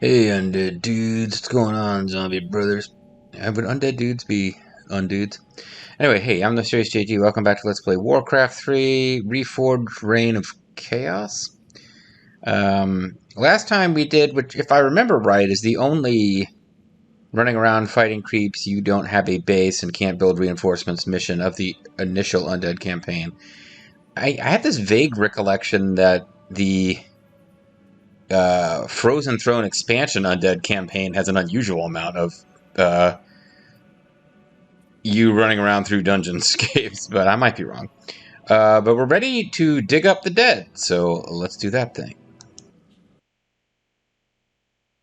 Hey, undead dudes, what's going on, zombie brothers? Would undead dudes be undudes? Anyway, hey, I'm the Serious JG. Welcome back to Let's Play Warcraft 3 Reforged Reign of Chaos. Last time we did, which, if I remember right, is the only running around fighting creeps, you don't have a base and can't build reinforcements mission of the initial undead campaign. I had this vague recollection that the Frozen Throne expansion undead campaign has an unusual amount of you running around through dungeonscapes, but I might be wrong. But we're ready to dig up the dead, so let's do that thing.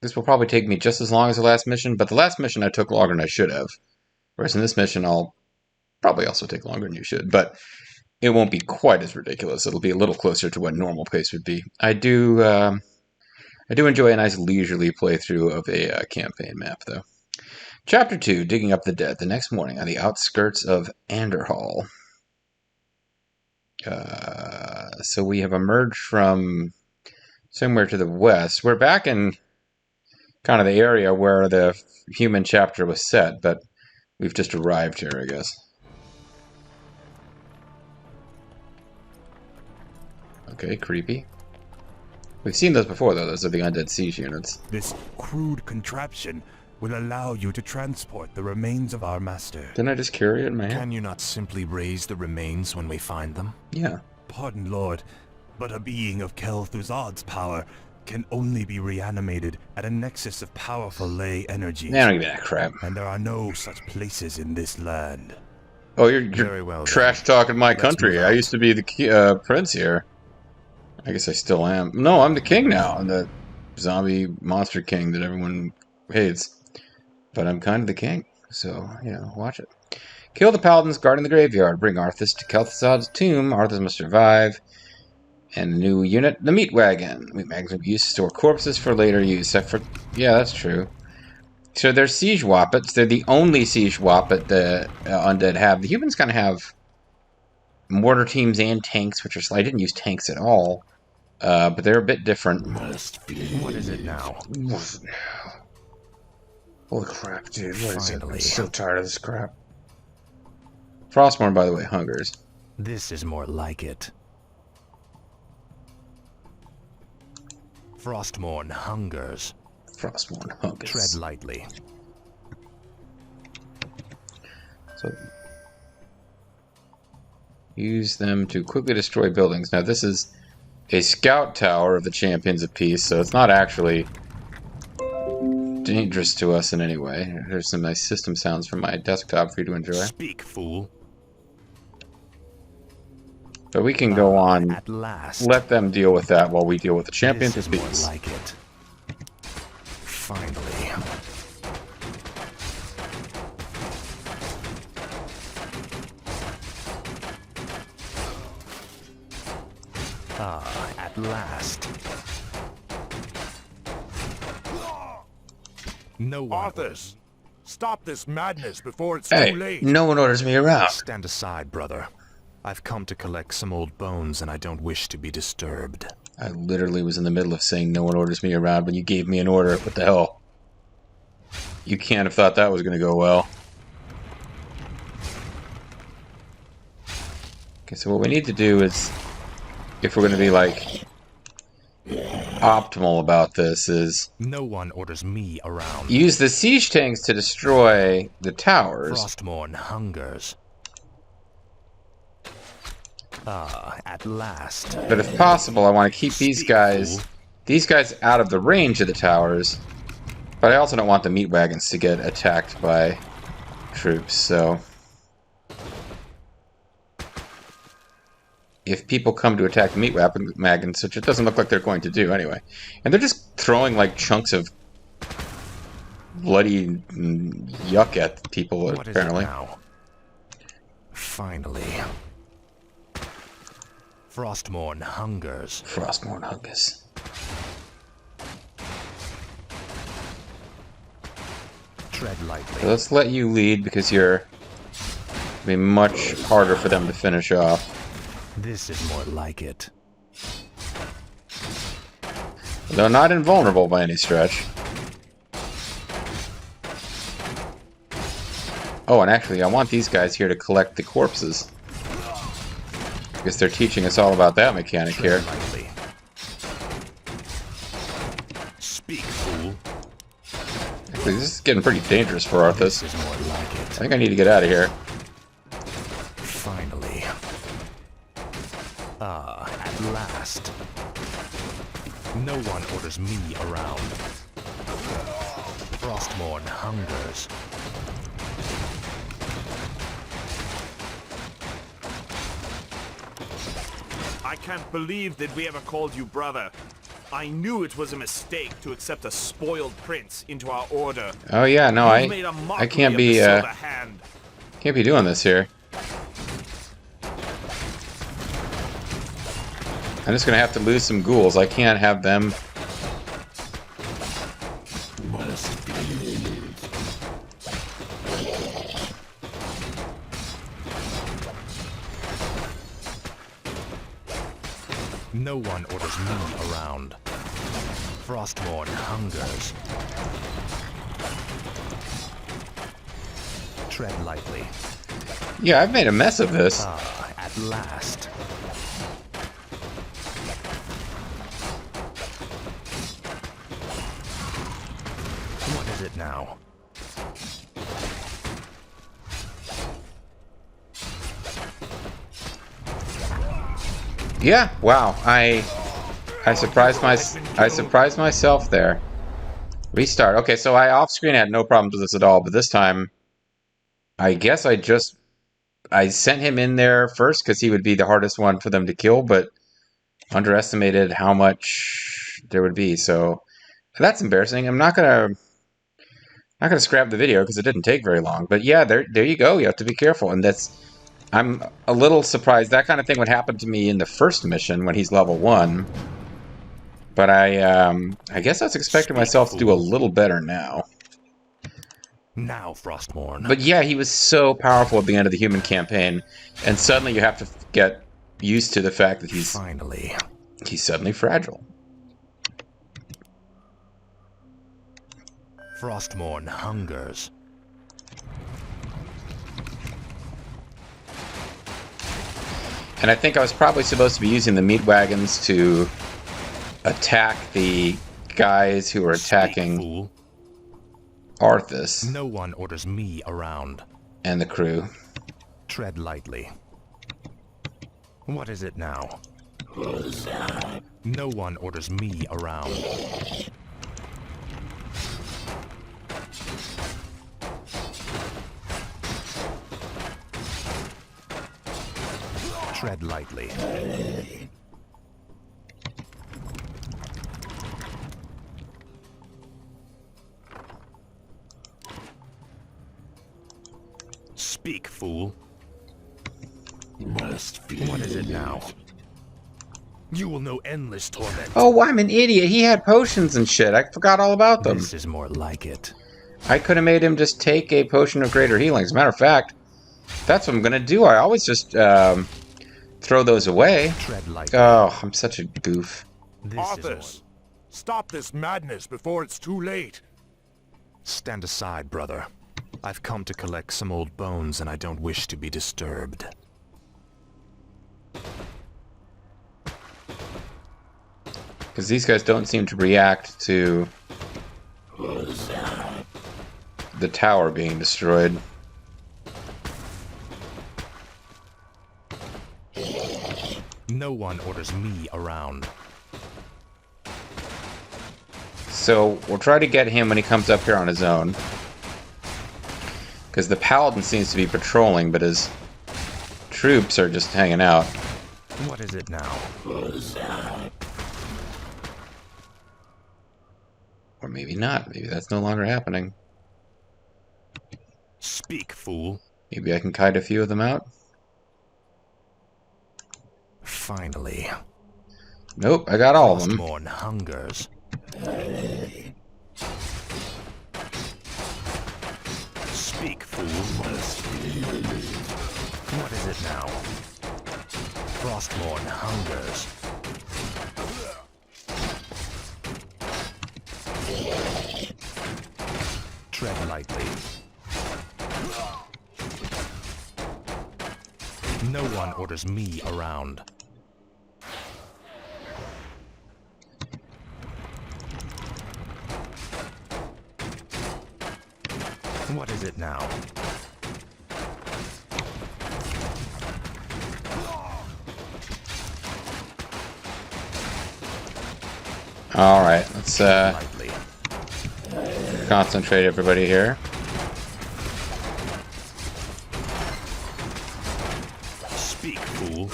This will probably take me just as long as the last mission, but the last mission I took longer than I should have. Whereas in this mission, I'll probably also take longer than you should, but it won't be quite as ridiculous. It'll be a little closer to what normal pace would be. I do enjoy a nice leisurely playthrough of a campaign map, though. Chapter 2, Digging Up the Dead, the next morning on the outskirts of Anderhall. So we have emerged from somewhere to the west. We're back in kind of the area where the human chapter was set, but we've just arrived here, I guess. Okay, creepy. We've seen those before, though. Those are the undead siege units. This crude contraption will allow you to transport the remains of our master. Didn't I just carry it in my hand? Can you not simply raise the remains when we find them? Yeah. Pardon, Lord, but a being of Kel'Thuzad's power can only be reanimated at a nexus of powerful ley energies. Man, I don't give me that crap. And there are no such places in this land. Oh, you're Very well trash-talking my Let's country. move I on. used to be the prince here. I guess I still am. No, I'm the king now. I'm the zombie monster king that everyone hates. But I'm kind of the king. So, you know, watch it. Kill the paladins guarding the graveyard. Bring Arthas to Kel'Thuzad's tomb. Arthas must survive. And a new unit, the meat wagon. Meat wagons will be used to store corpses for later use. Yeah, that's true. So they're siege wappets. They're the only siege wappet the undead have. The humans kind of have mortar teams and tanks, which are... I didn't use tanks at all. But they're a bit different. What is it now? Holy crap, dude. What is it? I'm Finally. so tired of this crap. Frostmourne, by the way, hungers. This is more like it. Frostmourne hungers. Frostmourne hungers. Tread lightly. So, use them to quickly destroy buildings. Now, this is a scout tower of the Champions of Peace, so it's not actually dangerous to us in any way. There's some nice system sounds from my desktop for you to enjoy. Speak, fool. But we can go on. At last. Let them deal with that while we deal with the Champions This of is more Peace. like it. Finally. Ah, at last. No one. Arthas, stop this madness before it's Hey, too late. no one orders me around. Stand aside, brother. I've come to collect some old bones and I don't wish to be disturbed. I literally was in the middle of saying no one orders me around when you gave me an order. What the hell? You can't have thought that was going to go well. Okay, so what we need to do is, if we're going to be, like, optimal about this, is No one orders me around. use the siege tanks to destroy the towers. Frostmourne hungers. Ah, at last. But if possible, I want to keep these guys out of the range of the towers. But I also don't want the meat wagons to get attacked by troops, so if people come to attack the meat wagons, which it doesn't look like they're going to do anyway, and they're just throwing like chunks of bloody yuck at people, What is it apparently. now? Finally. Frostmourne hungers. Frostmourne hungers. Tread lightly. So let's let you lead because you're be much harder for them to finish off. This is more like it. Though not invulnerable by any stretch. Oh, and actually, I want these guys here to collect the corpses. I guess they're teaching us all about that mechanic here. Lightly. Speak, fool. Actually, this is getting pretty dangerous for Arthas. This is more like I it. think I need to get out of here. Finally. Ah, at last. No one orders me around. Frostmourne hungers. I can't believe that we ever called you brother. I knew it was a mistake to accept a spoiled prince into our order. Oh yeah, no, You made a I mockery can't of be the Silver Hand. can't be doing this here. I'm just gonna have to lose some ghouls. I can't have them. No one orders me around. Frostmourne hungers. Tread lightly. Yeah, I've made a mess of this. Ah, at last. What is it now? Yeah, wow. I surprised myself there. Restart. Okay, so I off screen had no problems with this at all, but this time I guess I sent him in there first because he would be the hardest one for them to kill, but underestimated how much there would be. So that's embarrassing. I'm not gonna scrap the video because it didn't take very long. But yeah, there you go. You have to be careful, and I'm a little surprised that kind of thing would happen to me in the first mission when he's level 1. But I guess I was expecting myself to do a little better now. Now, Frostmourne. But yeah, he was so powerful at the end of the human campaign, and suddenly you have to get used to the fact that he's suddenly fragile. Frostmourne hungers. And I think I was probably supposed to be using the meat wagons to attack the guys who were attacking Arthas. No one orders me around. And the crew. Tread lightly. What is it now? No one orders me around. Tread lightly. Speak, fool. What is it now? You will know endless torment. Oh, I'm an idiot. He had potions and shit. I forgot all about them. This is more like it. I could have made him just take a potion of greater healing. As a matter of fact, that's what I'm going to do. I always just throw those away. Oh, I'm such a goof. Arthas, stop this madness before it's too late. Stand aside, brother. I've come to collect some old bones and I don't wish to be disturbed. Because these guys don't seem to react to the tower being destroyed. No one orders me around. So we'll try to get him when he comes up here on his own. Because the paladin seems to be patrolling, but his troops are just hanging out. What is it now? Or maybe not. Maybe that's no longer happening. Speak, fool. Maybe I can kite a few of them out. Finally. Nope, I got all of them. Frostmourne hungers. Speak, fool. What is it now? Frostmourne hungers. Tread lightly. No one orders me around. What is it now? All right, let's Lightly. concentrate everybody here. Speak, fool.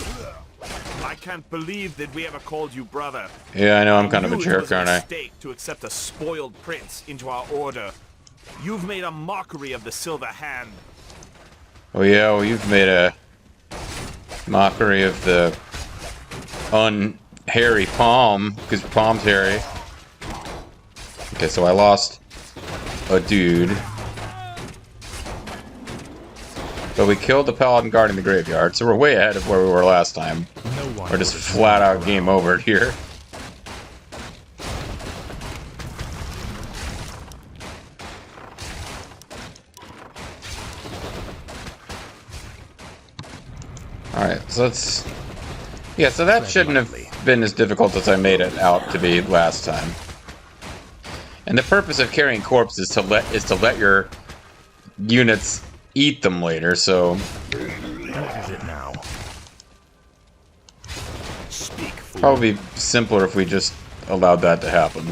I can't believe that we ever called you brother. Yeah, I know I'm kind of a knew it jerk, was a aren't I? mistake to accept a spoiled prince into our order. You've made a mockery of the Silver Hand. Oh yeah, well you've made a mockery of the unhairy palm, because palm's hairy. Okay, so I lost a dude. But we killed the paladin guarding the graveyard, so we're way ahead of where we were last time. No one We're just orders flat me out around. game over here. Alright, so let's... Yeah, so that shouldn't have been as difficult as I made it out to be last time. And the purpose of carrying corpses is to let your units eat them later, so... What is it now? Speak, fool. Probably simpler if we just allowed that to happen.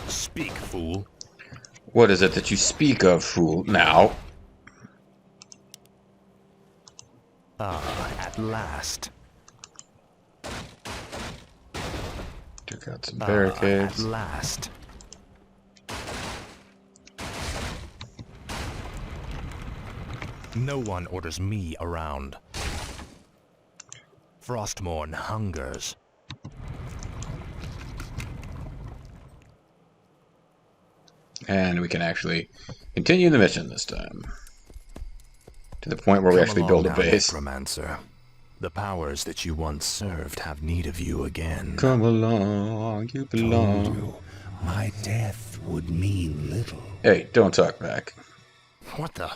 Speak, fool. What is it that you speak of, fool? Now. Ah, at last. Took out some At barricades. last. No one orders me around. Frostmourne hungers. And we can actually continue the mission this time. To the point where we Come actually along build a now, base. Necromancer. The powers that you once served have need of you again. Come along, you belong. My death would mean little. Hey, don't talk back. What the?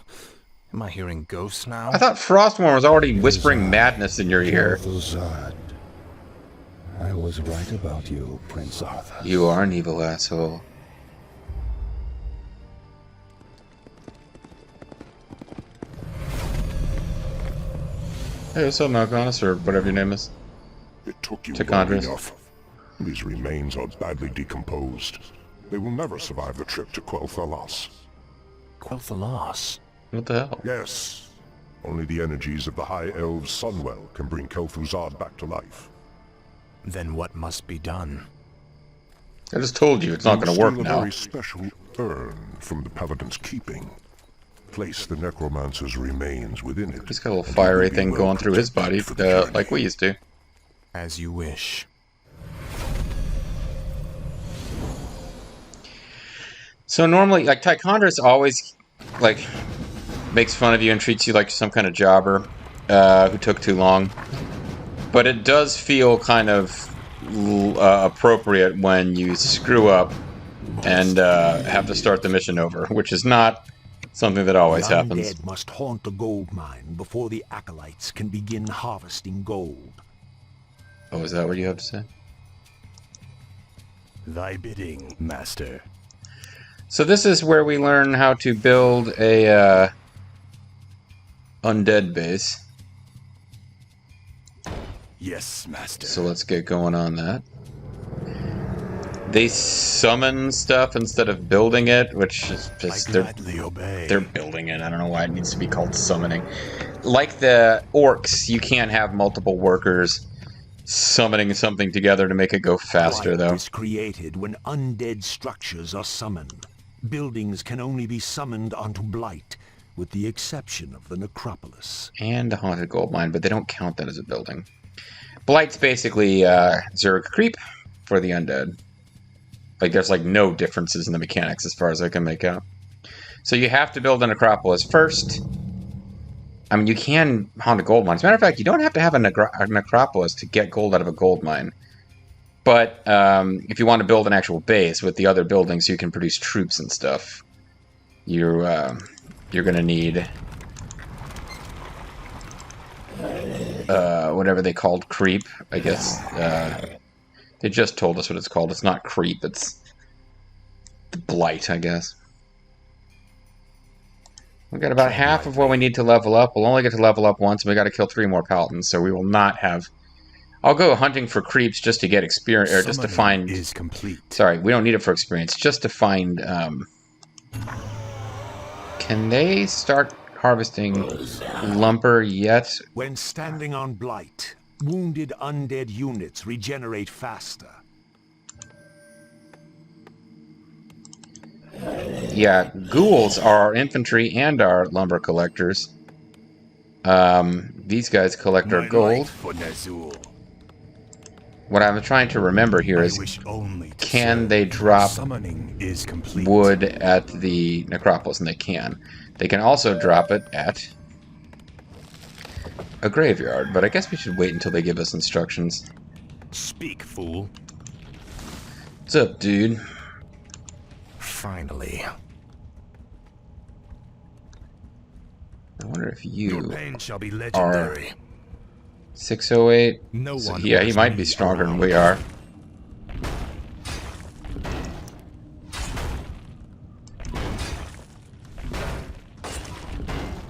Am I hearing ghosts now? I thought Frostmourne was already whispering madness in your ear. Zod. I was right about you, Prince Arthur. You are an evil asshole. Hey, what's up, Mal'Ganis, or whatever your name is? It took you Tichondrus. long enough. These remains are badly decomposed. They will never survive the trip to Quel'Thalas. Quel'Thalas. What the hell? Yes. Only the energies of the High Elves' Sunwell can bring Kel'Thuzad back to life. Then what must be done? I just told you it's not going to work Steal a now. very special urn from the Paladin's keeping. Place the Necromancer's remains within it. He's got a little and fiery he will be thing well going through his body, protected for the journey. like we used to. As you wish. So normally, like, Tichondrus always, like, makes fun of you and treats you like some kind of jobber who took too long. But it does feel kind of appropriate when you screw up and have to start the mission over, which is not something that always The happens. undead must haunt the gold mine before the acolytes can begin harvesting gold. Oh, is that what you have to say? Thy bidding, master. So this is where we learn how to build a undead base. Yes, master. So let's get going on that. They summon stuff instead of building it, which is I just gladly obey. they're building it. I don't know why it needs to be called summoning. Like the orcs, you can't have multiple workers summoning something together to make it go faster, Blight though. is created when undead structures are summoned. Buildings can only be summoned onto Blight, with the exception of the necropolis. And a haunted gold mine, but they don't count that as a building. Blight's basically Zerg creep for the undead. Like, there's like no differences in the mechanics as far as I can make out. So you have to build a necropolis first. I mean, you can haunt a gold mine. As a matter of fact, you don't have to have a necropolis to get gold out of a gold mine. But if you want to build an actual base with the other buildings, so you can produce troops and stuff, you're going to need whatever they called creep, I guess. They just told us what it's called. It's not creep, it's blight, I guess. We got about half of what we need to level up. We'll only get to level up once, and we got to kill 3 more paladins, so we will not have... I'll go hunting for creeps just to get experience, or just to find... is complete. Sorry, we don't need it for experience, just to find... Can they start harvesting lumber yet? When standing on Blight, wounded undead units regenerate faster. Yeah, ghouls are our infantry and our lumber collectors. These guys collect our gold. What I'm trying to remember here is, can they drop wood at the necropolis? And they can. They can also drop it at a graveyard, but I guess we should wait until they give us instructions. Speak, fool. What's up, dude? Finally. I wonder if Your you pain shall be are legendary. 608. No So, one yeah, he orders might be me stronger than around. we are.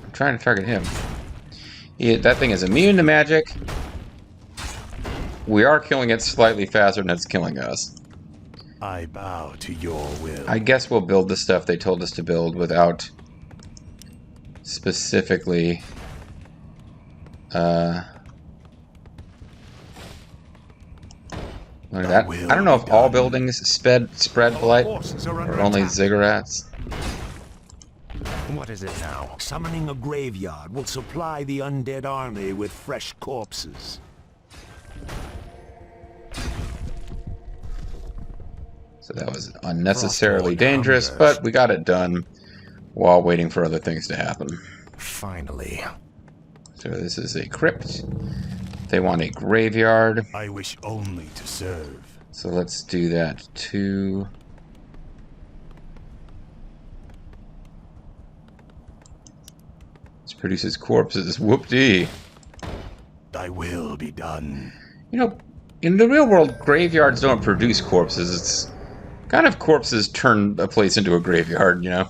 I'm trying to target him. That thing is immune to magic. We are killing it slightly faster than it's killing us. I bow to your will. I guess we'll build the stuff they told us to build without specifically look at that. I don't know if all buildings spread blight or only ziggurats. What is it now? Summoning a graveyard will supply the undead army with fresh corpses. So that was unnecessarily dangerous, but we got it done while waiting for other things to happen. Finally. So this is a crypt. They want a graveyard. I wish only to serve. So let's do that too. This produces corpses. Whoop-dee. Thy will be done. You know, in the real world, graveyards don't produce corpses. It's kind of corpses turn a place into a graveyard, you know?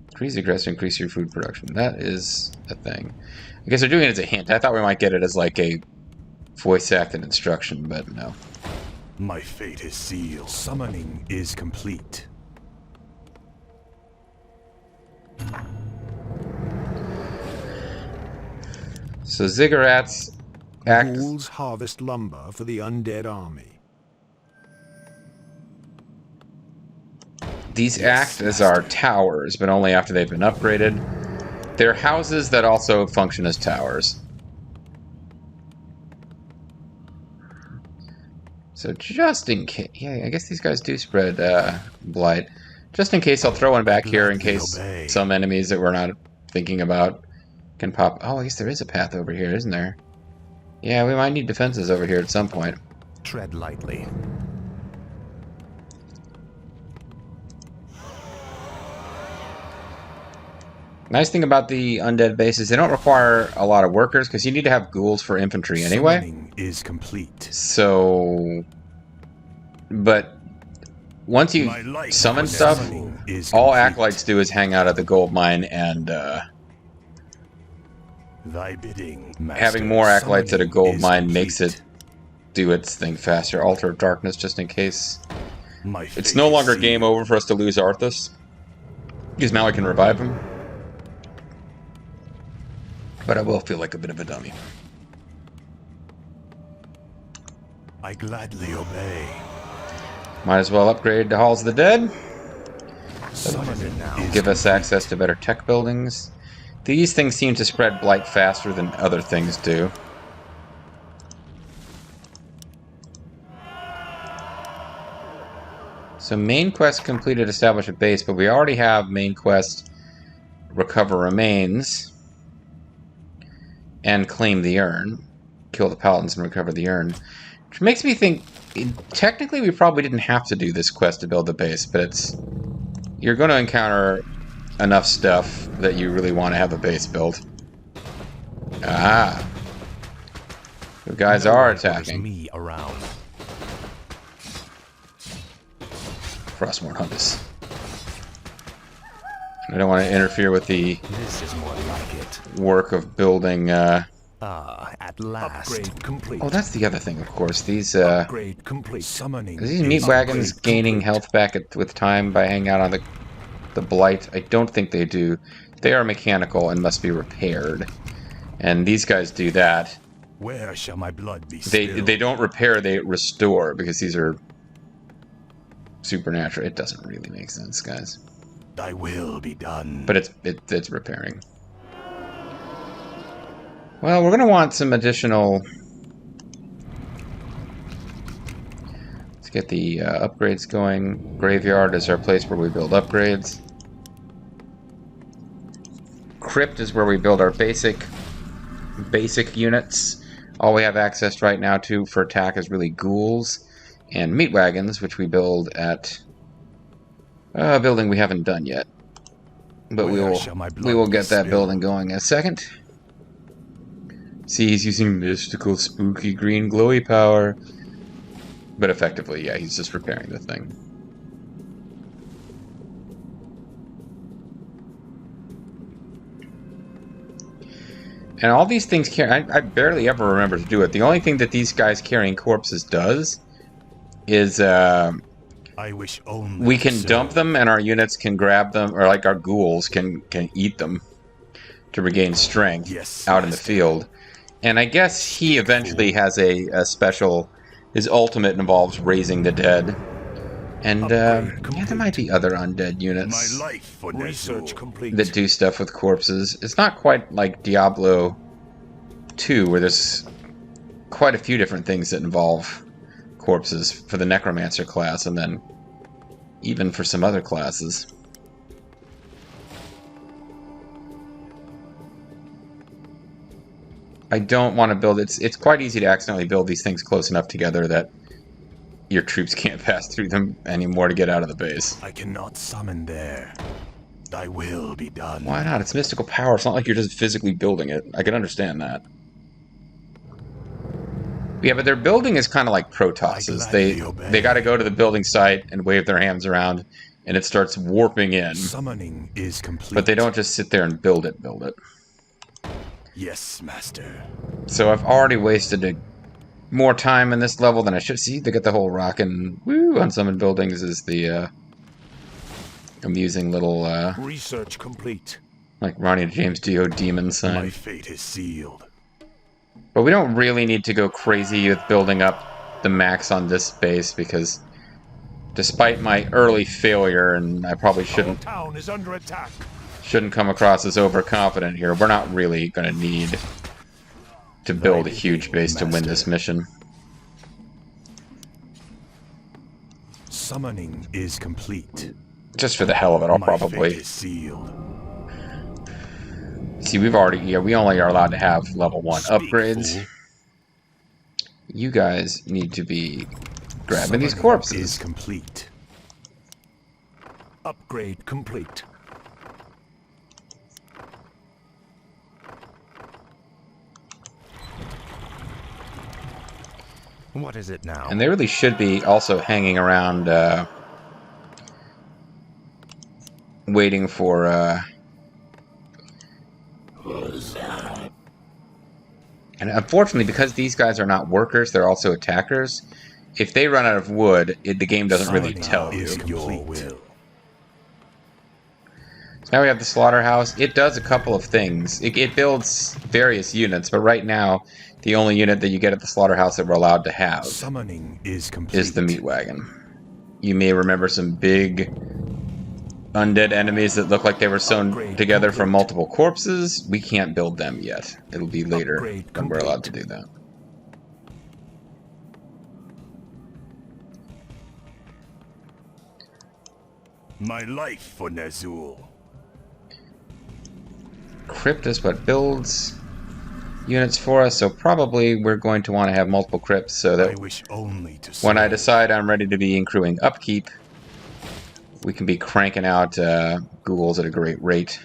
Increase the grass to increase your food production. That is a thing. I guess they're doing it as a hint. I thought we might get it as like a voice-acted instruction, but no. My fate is sealed. Summoning is complete. So ziggurats act... Ghouls harvest lumber for the undead army. These act as our towers, but only after they've been upgraded. They're houses that also function as towers. So just in case... Yeah, I guess these guys do spread blight. Just in case, I'll throw one back here in case some enemies that we're not thinking about can pop... Oh, I guess there is a path over here, isn't there? Yeah, we might need defenses over here at some point. Tread lightly. Nice thing about the undead bases, they don't require a lot of workers, because you need to have ghouls for infantry anyway. Summoning is complete. So... But... Once you summon stuff, all acolytes do is hang out at the gold mine, and Thy bidding, having more acolytes at a gold mine makes it do its thing faster. Altar of Darkness, just in case. It's no longer game over for us to lose Arthas, because now I can revive him. But I will feel like a bit of a dummy. I gladly obey. Might as well upgrade to Halls of the Dead. Summoning is Give us access to better tech buildings. These things seem to spread blight faster than other things do. So main quest completed, establish a base, but we already have main quest recover remains and claim the urn. Kill the paladins and recover the urn. Which makes me think, technically we probably didn't have to do this quest to build the base, but it's... You're going to encounter enough stuff that you really want to have a base built. Ah. The guys are attacking. Me around. Frostmourne Hungus. I don't want to interfere with the This is more like it. work of building... At last. Upgrade complete. Oh, that's the other thing, of course. These, Upgrade complete. Summoning. Are these meat wagons gaining health back with time by hanging out on the blight? I don't think they do. They are mechanical and must be repaired. And these guys do that. Where shall my blood be They don't repair, they restore, because these are supernatural. It doesn't really make sense, guys. Thy will be done. But it's repairing. Well, we're going to want some additional... Let's get the upgrades going. Graveyard is our place where we build upgrades. Crypt is where we build our basic units. All we have access right now to for attack is really ghouls and meat wagons, which we build at a building we haven't done yet. But we will get that building going in a second. See, he's using mystical, spooky, green, glowy power. But effectively, yeah, he's just repairing the thing. And all these things carry... I barely ever remember to do it. The only thing that these guys carrying corpses does is... I wish only we can dump them and our units can grab them, or like our ghouls can eat them to regain strength out in the field. And I guess he eventually has a special... His ultimate involves raising the dead. And, yeah, there might be other undead units my life for Research complete. that do stuff with corpses. It's not quite like Diablo 2, where there's quite a few different things that involve corpses for the Necromancer class, and then even for some other classes. I don't want to build... It's quite easy to accidentally build these things close enough together that your troops can't pass through them anymore to get out of the base. I cannot summon there. Thy will be done. Why not? It's mystical power. It's not like you're just physically building it. I can understand that. Yeah, but their building is kind of like Protosses. They got to go to the building site and wave their hands around, and it starts warping in. Summoning is complete. But they don't just sit there and build it. Yes, master. So I've already wasted more time in this level than I should. See, they get the whole rockin' woo on summoned buildings is the amusing little Research complete. like Ronnie James Dio demon sign. My fate is sealed. But we don't really need to go crazy with building up the max on this base, because despite my early failure, and I probably shouldn't Town is under attack. come across as overconfident here, we're not really going to need to build a huge base to win this mission. Summoning is complete. Just for the hell of it, I'll My fate probably... is sealed. See, we only are allowed to have level 1 upgrades. fool. You guys need to be grabbing these Summoning corpses. is complete. Upgrade complete. What is it now? And they really should be also hanging around, waiting for, And unfortunately, because these guys are not workers, they're also attackers. If they run out of wood, the game doesn't really tell you. Is your will. So now we have the Slaughterhouse. It does a couple of things. It builds various units, but right now, the only unit that you get at the Slaughterhouse that we're allowed to have Summoning is complete. is the meat wagon. You may remember some big undead enemies that look like they were sewn together from multiple corpses. We can't build them yet. It'll be later when we're allowed to do that. My life for Ner'zhul. Crypt is what builds units for us, so probably we're going to want to have multiple crypts so I that wish only to when I serve. decide I'm ready to be accruing upkeep, we can be cranking out ghouls at a great rate.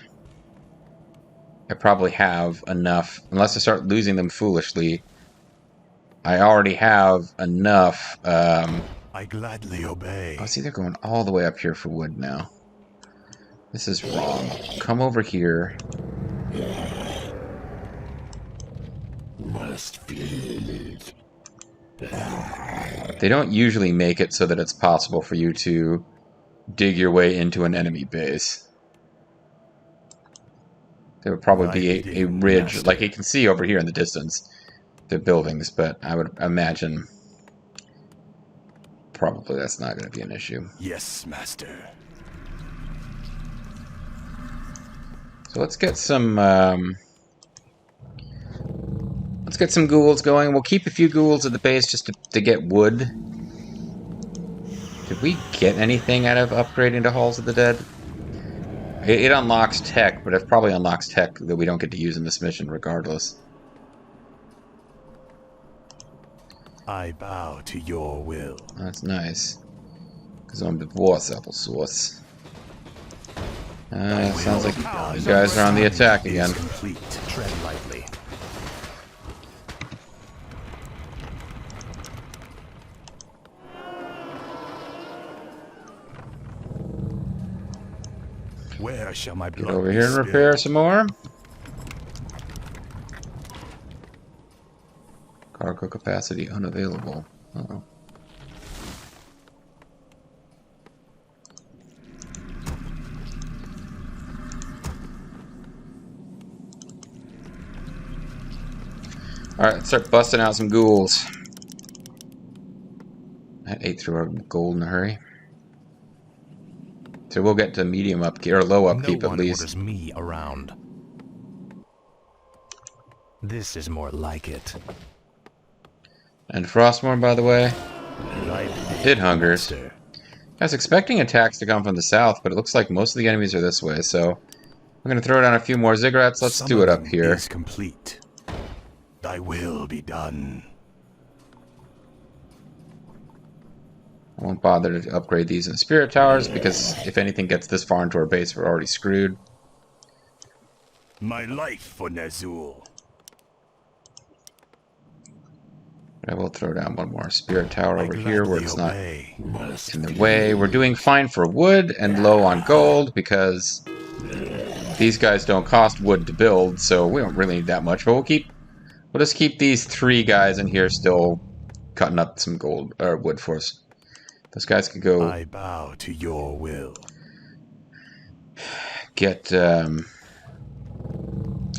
I probably have enough, unless I start losing them foolishly. I already have enough. I gladly obey. Oh, see, they're going all the way up here for wood now. This is wrong. Come over here. Must feel it. They don't usually make it so that it's possible for you to dig your way into an enemy base. There would probably be a ridge, like you can see over here in the distance, the buildings, but I would imagine probably that's not going to be an issue. Yes, master. So let's get some ghouls going. We'll keep a few ghouls at the base just to get wood. Did we get anything out of upgrading to Halls of the Dead? It unlocks tech, but it probably unlocks tech that we don't get to use in this mission regardless. I bow to your will. That's nice. Because I'm divorced applesauce. Sounds like you guys are on the attack again. Is complete. Tread lightly. Where shall my blood Get over be here and repair spilled? some more. Cargo capacity unavailable. Uh-oh. Alright, let's start busting out some ghouls. I ate through our gold in a hurry. So we'll get to medium upkeep, or low upkeep No at one least. orders me around. This is more like it. And Frostmourne, by the way, it hungers. Master. I was expecting attacks to come from the south, but it looks like most of the enemies are this way, so I'm going to throw down a few more ziggurats. Let's do it up Summoning here. is complete. Thy will be done. I won't bother to upgrade these in spirit towers, because if anything gets this far into our base, we're already screwed. My life for Nazul. I will throw down one more spirit tower over I here where gladly it's not obey. in the way. We're doing fine for wood and low on gold, because these guys don't cost wood to build, so we don't really need that much. But we'll just keep these three guys in here still cutting up some gold or wood for us. Those guys could go I bow to your will. get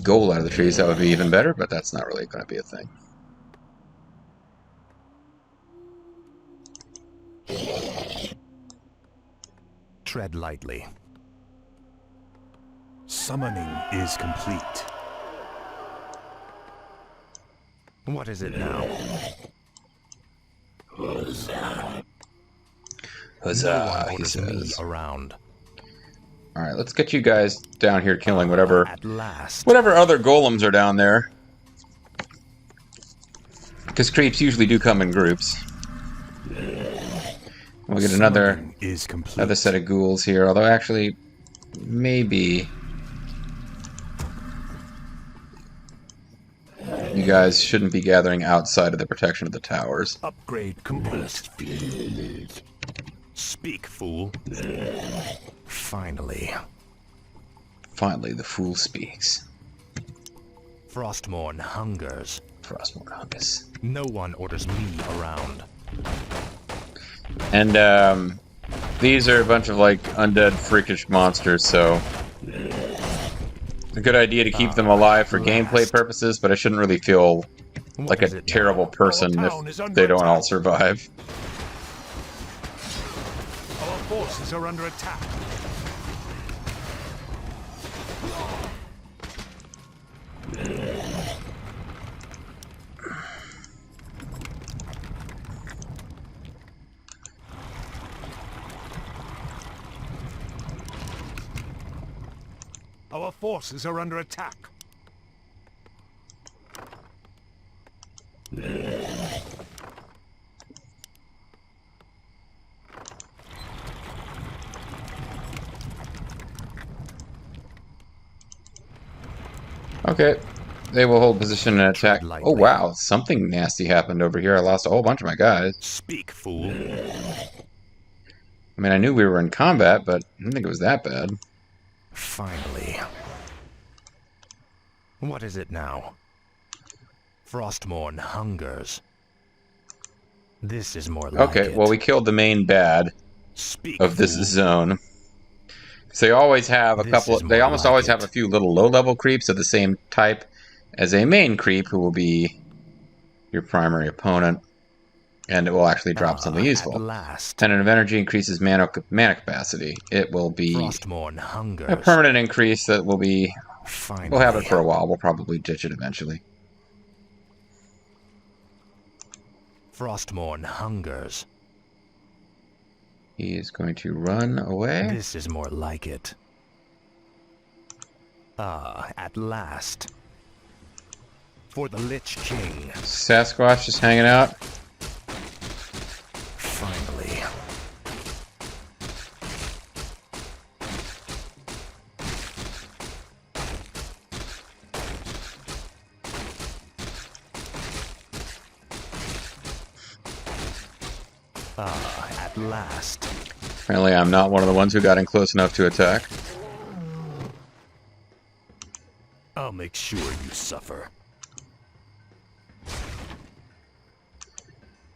gold out of the trees. That would be even better, but that's not really going to be a thing. Tread lightly. Summoning is complete. What is it now? Huzzah, he Orders me says. around. Alright, let's get you guys down here killing whatever At last. other golems are down there. Because creeps usually do come in groups. We'll get another Summoning is complete. set of ghouls here, although actually, maybe you guys shouldn't be gathering outside of the protection of the towers. Upgrade complete. Speak, fool. Finally. Finally, the fool speaks. Frostmourne hungers. Frostmourne hungers. No one orders me around. And, these are a bunch of, like, undead freakish monsters, so a good idea to keep them alive for gameplay purposes, but I shouldn't really feel like a terrible person if they don't all survive. Our forces are under attack. Our forces are under attack. Okay. They will hold position and attack. Tread Oh, lightly. wow. Something nasty happened over here. I lost a whole bunch of my guys. Speak, fool. I mean, I knew we were in combat, but I didn't think it was that bad. Finally. What is it now? Frostmourne hungers. This is more like Okay, it. well, we killed the main bad Speak, of this fool. zone. So they always have a This couple. is They more almost like always it. have a few little low-level creeps of the same type as a main creep, who will be your primary opponent, and it will actually drop something At useful. last. Tenet of Energy increases mana capacity. It will be Frostmourne hungers. a permanent increase that will be. Finally. We'll have it for a while. We'll probably ditch it eventually. Frostmourne hungers. He is going to run away. This is more like it. At last. For the Lich King. Sasquatch just hanging out. Finally. At last. Apparently, I'm not one of the ones who got in close enough to attack. I'll make sure you suffer.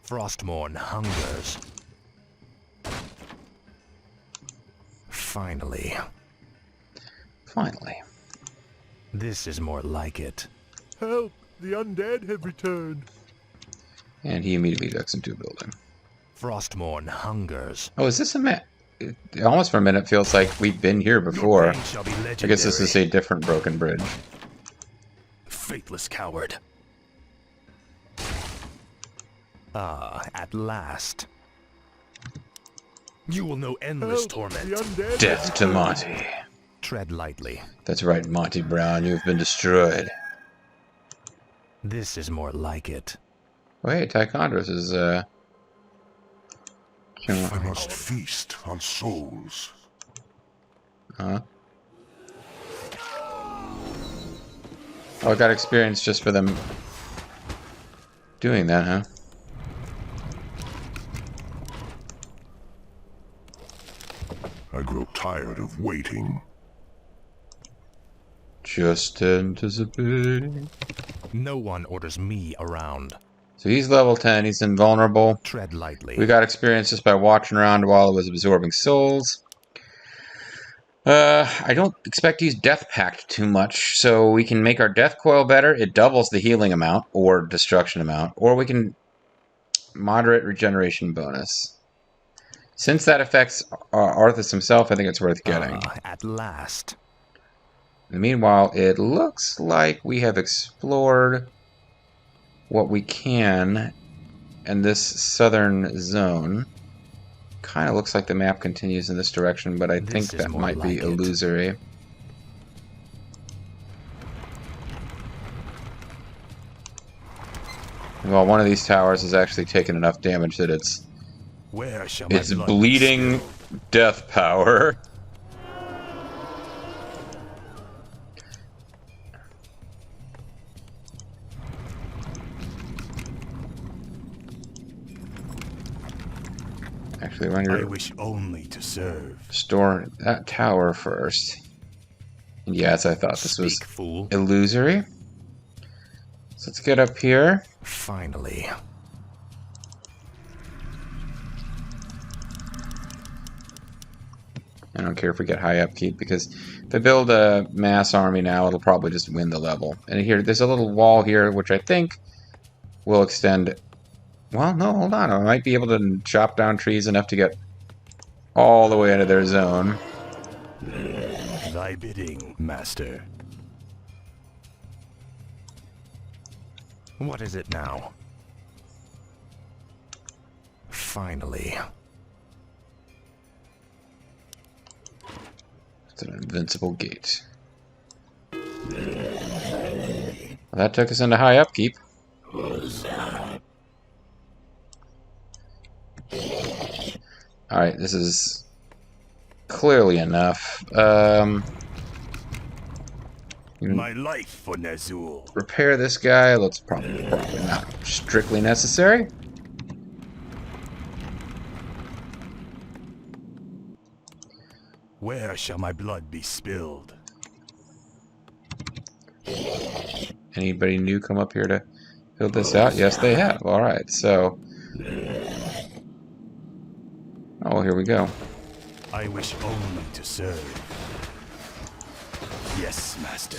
Frostmourne hungers. Finally. Finally. This is more like it. Help! The undead have returned. And he immediately ducks into a building. Frostmourne hungers. Oh, is this a map? Almost for a minute feels like we've been here before. Your pain shall be I guess this is legendary. a different broken bridge. Faithless coward. At last. You will know endless torment. The undead Death to Monty. Tread lightly. That's right, Monty Brown. You've been destroyed. This is more like it. Oh, hey, Tychondros is, I must feast on souls. Huh? Oh, I got experience just for them doing that, huh? I grow tired of waiting. Just anticipating. No one orders me around. So he's level 10, he's invulnerable. Tread lightly. We got experience just by watching around while it was absorbing souls. I don't expect to use Death Pact too much, so we can make our Death Coil better. It doubles the healing amount, or destruction amount, or we can moderate regeneration bonus. Since that affects Arthas himself, I think it's worth getting. At last. Meanwhile, it looks like we have explored what we can in this southern zone. Kind of looks like the map continues in this direction, but I think This is that more might be like it. illusory. Well, one of these towers has actually taken enough damage that it's Where shall my blood be bleeding spilled? death power. Actually, run I your wish only to serve. store that tower first. And yes, I thought this was Speak, fool. illusory. So let's get up here. Finally. I don't care if we get high upkeep, because if I build a mass army now, it'll probably just win the level. And here, there's a little wall here, which I think will extend. Well, no, hold on. I might be able to chop down trees enough to get all the way into their zone. Thy bidding, master. What is it now? Finally. It's an invincible gate. Well, that took us into high upkeep. Alright, this is clearly enough. My life for Nazul. Repair this guy looks probably not strictly necessary. Where shall my blood be spilled? Anybody new come up here to build this out? Yes, they have. Alright, so... Oh, here we go. I wish only to serve. Yes, master.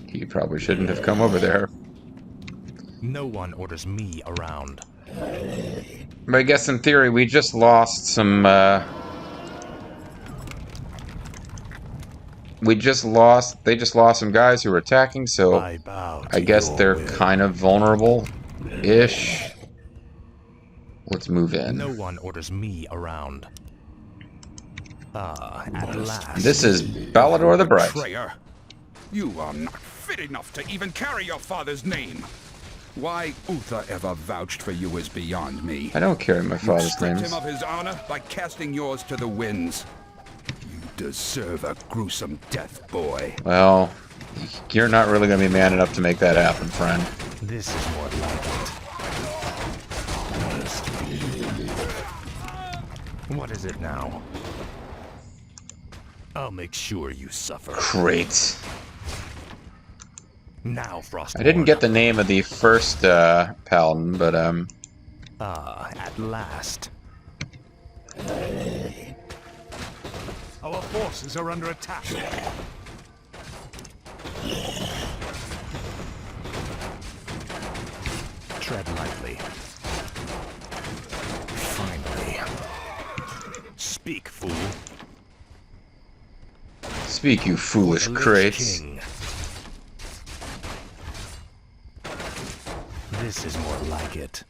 You probably shouldn't have come over there. No one orders me around. But I guess in theory we just lost some, they just lost some guys who were attacking, so I guess they're kind of vulnerable-ish. Let's move in. No one orders me around. At last. This is Balador the Bright. Betrayer. You are not fit enough to even carry your father's name. Why Uther ever vouched for you is beyond me. I don't carry my You father's name. stripped him of his honor by casting yours to the winds. You deserve a gruesome death, boy. Well, you're not really going to be man enough to make that happen, friend. This is more like it. What is it now? I'll make sure you suffer. Great. Now, Frost. I didn't get the name of the first paladin, but at last. Our forces are under attack. Tread lightly. Finally. Speak, fool. speak, you foolish The Lich crates. King. This is more like it.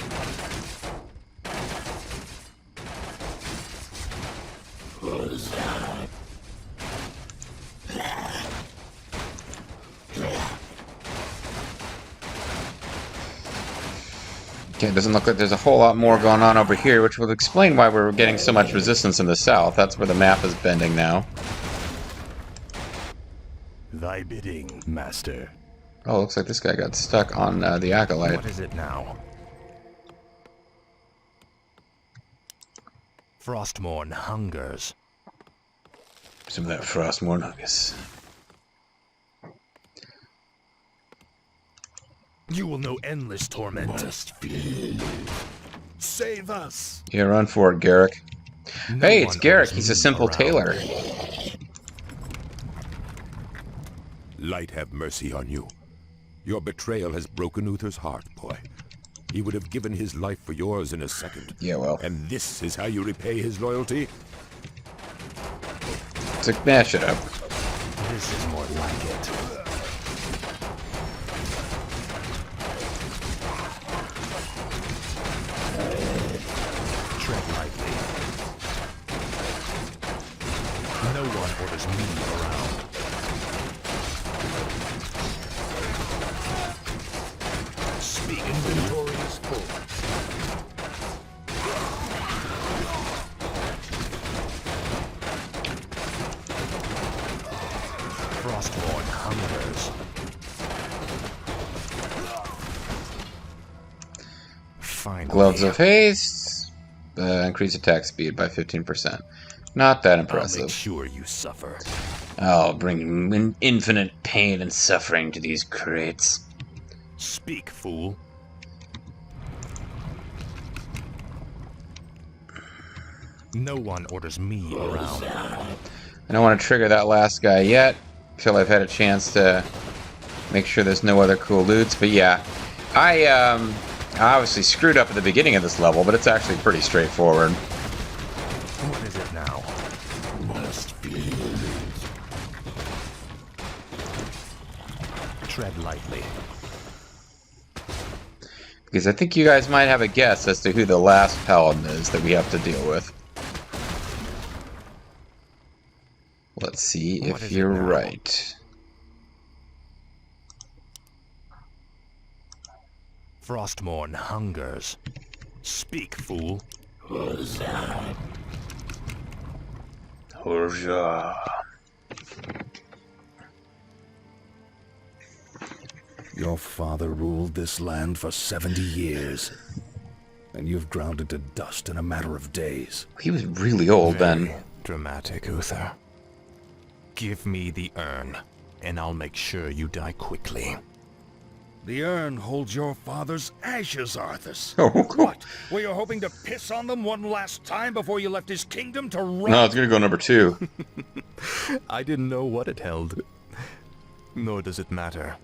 Okay, it doesn't look like there's a whole lot more going on over here, which will explain why we're getting so much resistance in the south. That's where the map is bending now. Thy bidding, master. Oh, looks like this guy got stuck on the Acolyte. What is it now? Frostmourne hungers. Some of that Frostmourne Huggus. You will know endless torment. Save us! Yeah, run for it, Garrick. No Hey, it's one Garrick. orders He's a me simple around. tailor. Light have mercy on you. Your betrayal has broken Uther's heart, boy. He would have given his life for yours in a second. Yeah, well. And this is how you repay his loyalty? So smash it up. This is more like it. Tread lightly. No one orders me around. Speak. Inventory is full. Frostmourne hungers. Finally. Gloves of Haste. Increase attack speed by 15%. Not that I'll make impressive. sure you suffer. I'll bring infinite pain and suffering to these crates. Speak, fool. No one orders me around. I don't want to trigger that last guy yet, until I've had a chance to make sure there's no other cool loots. But yeah, I obviously screwed up at the beginning of this level, but it's actually pretty straightforward. What is it now? Must be. Tread lightly. Because I think you guys might have a guess as to who the last paladin is that we have to deal with. Let's see What if is it you're now? right. Frostmourne hungers. Speak, fool. Hurrah. Your father ruled this land for 70 years, and you've ground it to dust in a matter of days. He was really old Very then. dramatic, Uther. Give me the urn, and I'll make sure you die quickly. The urn holds your father's ashes, Arthas. Oh, cool. What? Were you hoping to piss on them one last time before you left his kingdom to rot? No, it's gonna go number 2. I didn't know what it held. Nor does it matter.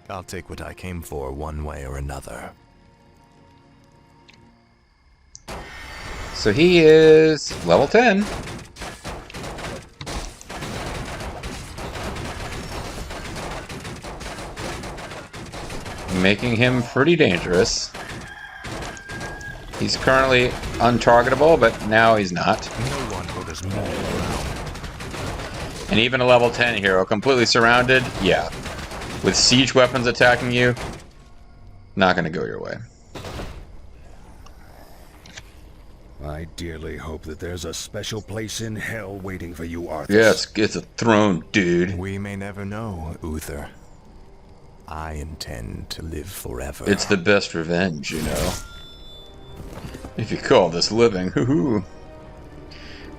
I'll take what I came for one way or another. So he is level 10. Making him pretty dangerous. He's currently untargetable, but now he's not. No one orders me around. And even a level 10 hero completely surrounded, yeah. With siege weapons attacking you, not gonna go your way. I dearly hope that there's a special place in hell waiting for you, Arthas. Yeah, it's a throne, dude. We may never know, Uther. I intend to live forever. It's the best revenge, you know. If you call this living, hoo-hoo.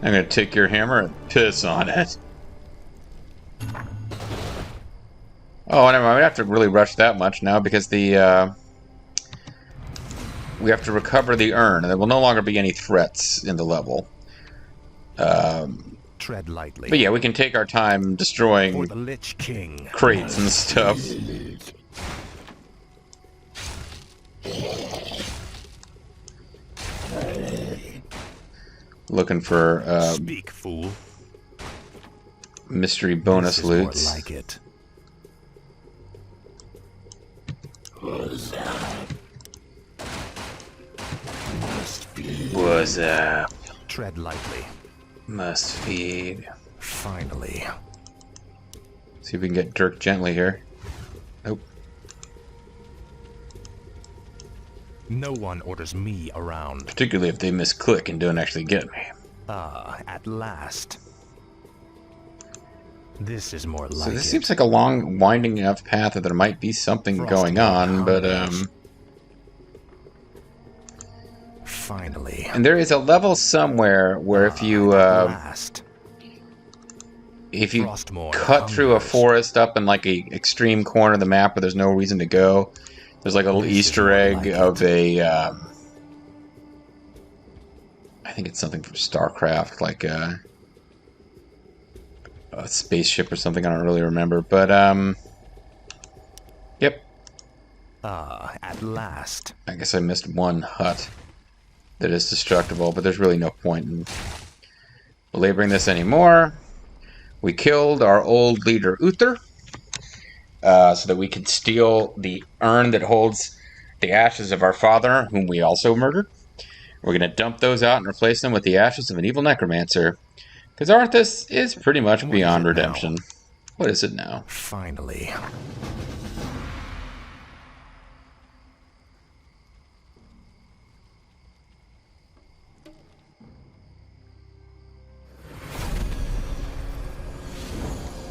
I'm gonna take your hammer and piss on it. Oh, never mind. We don't have to really rush that much now because the we have to recover the urn, and there will no longer be any threats in the level. Tread lightly. But yeah, we can take our time For destroying the Lich King. crates and stuff. Looking for Speak, fool. mystery bonus This is more loots. like it. What's up? Tread lightly. Must feed. Finally. See if we can get Dirk gently here. Nope. No one orders me around. Particularly if they misclick and don't actually get me. Ah, at last. This is more like So this it. seems like a long, winding enough path that there might be something Frost going on, but Finally. and there is a level somewhere where if you At last. Frostmourne cut through a hungers. forest up in like a extreme corner of the map where there's no reason to go, there's like a little This is Easter more egg like of a I think it's something from StarCraft, like a spaceship or something. I don't really remember, but yep. Ah, at last. I guess I missed one hut that is destructible, but there's really no point in belaboring this anymore. We killed our old leader Uther, so that we could steal the urn that holds the ashes of our father, whom we also murdered. We're going to dump those out and replace them with the ashes of an evil necromancer, because Arthas is pretty much What beyond is it now? redemption. What is it now? Finally.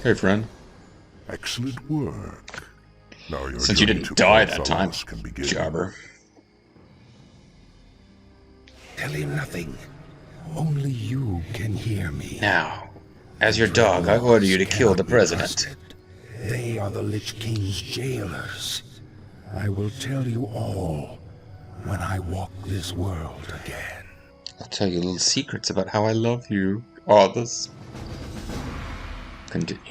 Hey, friend. Excellent work. Now your Since you journey didn't to die that time, Slaughterhouse can begin. jobber. Tell him nothing. Only you can hear me. Now, as your dog, I order you to kill the president. They are the Lich King's jailers. I will tell you all when I walk this world again. I'll tell you little secrets about how I love you, Arthas. Continue.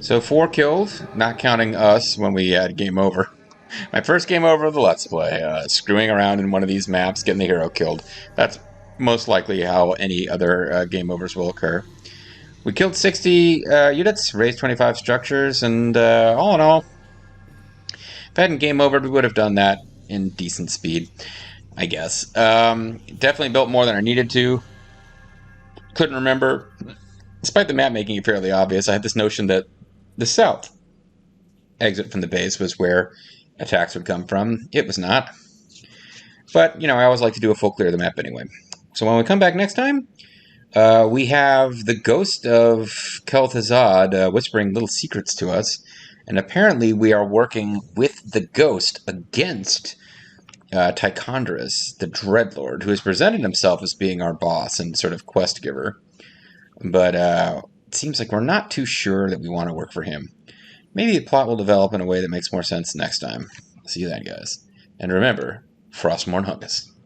So 4 killed, not counting us when we had game over. My first game over of the Let's Play, screwing around in one of these maps, getting the hero killed. That's most likely how any other game overs will occur. We killed 60 units, raised 25 structures, and all in all, if I hadn't game over, we would have done that in decent speed. I guess. Definitely built more than I needed to. Couldn't remember. Despite the map making it fairly obvious, I had this notion that the south exit from the base was where attacks would come from. It was not. But, you know, I always like to do a full clear of the map anyway. So when we come back next time, we have the ghost of Kel'Thuzad whispering little secrets to us. And apparently we are working with the ghost against Tichondrus, the Dreadlord, who has presented himself as being our boss and sort of quest giver. But it seems like we're not too sure that we want to work for him. Maybe the plot will develop in a way that makes more sense next time. See you then, guys. And remember, Frostmourne Hungus.